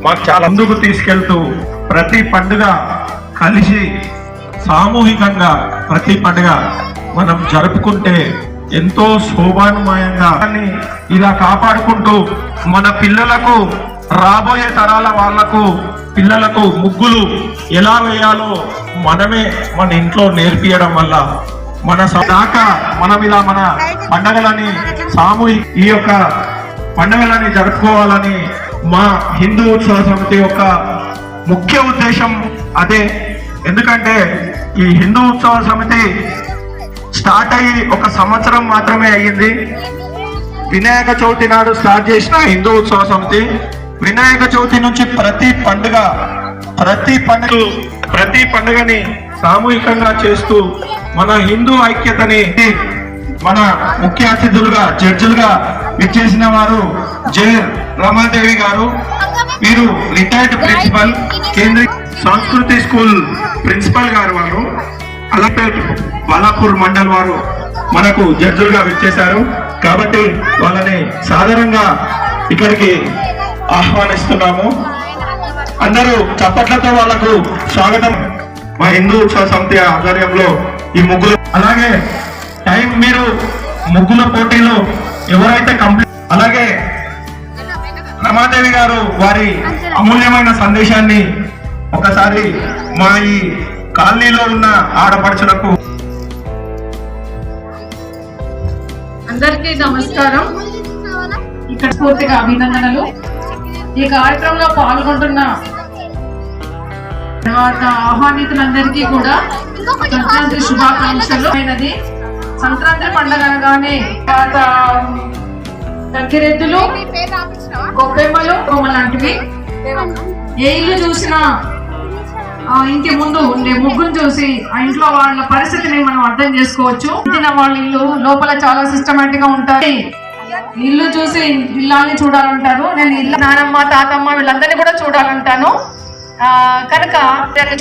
మాకు చాలా ముందుకు తీసుకెళ్తూ ప్రతి పండుగ కలిసి సామూహికంగా ప్రతి పండుగ మనం జరుపుకుంటే ఎంతో శోభానుమయంగా ఇలా కాపాడుకుంటూ మన పిల్లలకు రాబోయే తరాల వాళ్లకు పిల్లలకు ముగ్గులు ఎలా వేయాలో మనమే మన ఇంట్లో నేర్పియడం వల్ల మన దాకా మనం ఇలా మన పండగలని ఈ యొక్క పండగలని జరుపుకోవాలని మా హిందూ ఉత్సవ సమితి యొక్క ముఖ్య ఉద్దేశం అదే. ఎందుకంటే ఈ హిందూ ఉత్సవ సమితి స్టార్ట్ అయ్యి 1 సంవత్సరం మాత్రమే అయ్యింది. వినాయక చవితి నాడు స్టార్ట్ చేసిన హిందూ ఉత్సవ సమితి వినాయక చవితి నుంచి ప్రతి పండుగని సామూహికంగా చేస్తూ మన హిందూ ఐక్యతని మన ముఖ్య అతిథులుగా జడ్జిలుగా విచ్చేసిన వారు జె రమాదేవి గారు. వీరు రిటైర్డ్ ప్రిన్సిపల్ కేంద్రీయ సంస్కృతి స్కూల్ ప్రిన్సిపల్ గారు. వారు అలపేట్ బాలాపూర్ మండల్ వారు మనకు జడ్జిలుగా విచ్చేశారు. కాబట్టి వాళ్ళని సాధారణంగా ఇక్కడికి ఆహ్వానిస్తున్నాము. అందరూ చప్పట్లతో వాళ్ళకు స్వాగతం. మా హిందూ ఉత్సవ సమితి ఆధ్వర్యంలో ఈ ముగ్గులు, అలాగే మీరు ముగ్గుల పోటీలో ఎవరైతే అలాగే రమాదేవి గారు వారి అమూల్యమైన సందేశాన్ని ఒకసారి మా ఈ కాలనీలో ఉన్న ఆడపడుచులకు. అందరికీ నమస్కారం. ఇక్కడ పూర్తిగా అభినందనలు. ఈ కార్యక్రమంలో పాల్గొంటున్న తర్వాత ఆహ్వానితులందరికీ కూడా సంక్రాంతి శుభాకాంక్షలు. సంక్రాంతి పండుగ అనగానే గంగిరెద్దులు, గొబ్బెమ్మలు, కొమ్మ లాంటివి ఏ ఇల్లు చూసినా ఇంటి ముందు ఉండే ముగ్గును చూసి ఆ ఇంట్లో వాళ్ళ పరిస్థితిని మనం అర్థం చేసుకోవచ్చు. వాళ్ళ ఇల్లు లోపల చాలా సిస్టమేటిక్ గా ఉంటాయి. ఇల్లు చూసి ఇల్లాన్ని చూడాలంటారు. నేను ఇల్లు నానమ్మ తాతమ్మ వీళ్ళందరినీ కూడా చూడాలంటాను. కనుక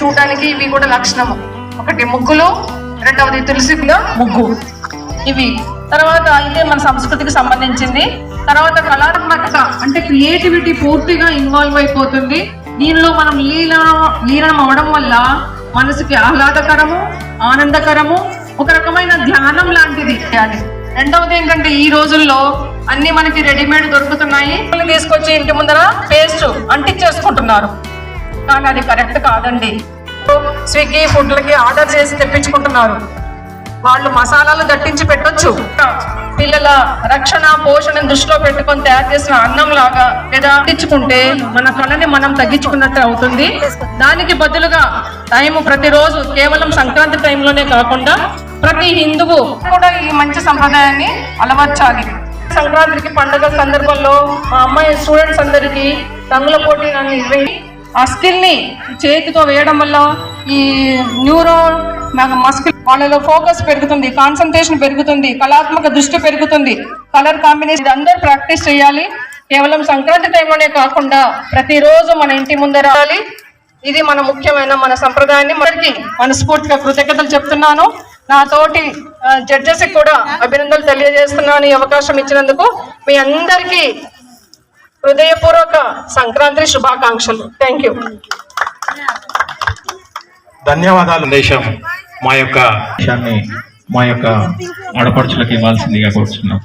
చూడడానికి ఇవి కూడా లక్షణము. ఒకటి ముగ్గులు, రెండవది తులసి ముగ్గు. ఇవి తర్వాత ఇదే మన సంస్కృతికి సంబంధించింది. తర్వాత కళాత్మకత అంటే క్రియేటివిటీ పూర్తిగా ఇన్వాల్వ్ అయిపోతుంది. దీనిలో మనం లీనం అవడం వల్ల మనసుకి ఆహ్లాదకరము, ఆనందకరము, ఒక రకమైన ధ్యానం లాంటిది. రెండవది ఏంటంటే ఈ రోజుల్లో అన్ని మనకి రెడీమేడ్ దొరుకుతున్నాయి. తీసుకొచ్చి ఇంటి ముందర పేస్ట్ అంటించేసుకుంటున్నారు. కానీ అది కరెక్ట్ కాదండి. స్విగ్గీ ఫుడ్లకి ఆర్డర్ చేసి తెప్పించుకుంటున్నారు. వాళ్ళు మసాలాలు దట్టించి పెట్టొచ్చు. పిల్లల రక్షణ పోషణ దృష్టిలో పెట్టుకొని తయారు చేసిన అన్నం లాగా లేదా తెచ్చుకుంటే మన కళని మనం తగ్గించుకున్నట్టు అవుతుంది. దానికి బదులుగా టైం ప్రతిరోజు కేవలం సంక్రాంతి టైంలోనే కాకుండా ప్రతి హిందువు కూడా ఈ మంచి సంప్రదాయాన్ని అలవర్చాలి. సంక్రాంతికి పండుగ సందర్భంలో మా అమ్మాయి స్టూడెంట్స్ అందరికీ రంగుల పోటీ ఆ స్కిల్ ని చేతితో వేయడం వల్ల ఈ న్యూరో మస్కిల్ వాళ్ళలో ఫోకస్ పెరుగుతుంది, కాన్సన్ట్రేషన్ పెరుగుతుంది, కళాత్మక దృష్టి పెరుగుతుంది, కలర్ కాంబినేషన్ అందరూ ప్రాక్టీస్ చేయాలి. కేవలం సంక్రాంతి టైంలోనే కాకుండా ప్రతిరోజు మన ఇంటి ముందర. ఇది మన ముఖ్యమైన మన సంప్రదాయాన్ని మనకి మనస్ఫూర్తిగా కృతజ్ఞతలు చెప్తున్నాను. నా తోటి జడ్జెస్ కూడా అభినందనలు తెలియజేస్తున్నాను. ఈ అవకాశం ఇచ్చినందుకు మీ అందరికీ హృదయపూర్వక సంక్రాంతి శుభాకాంక్షలు. Thank you. ధన్యవాదాలు. దేశం మా యొక్క విషయాన్ని మా యొక్క ఆడపడుచులకు ఇవ్వాల్సిందిగా కోరుతున్నాం.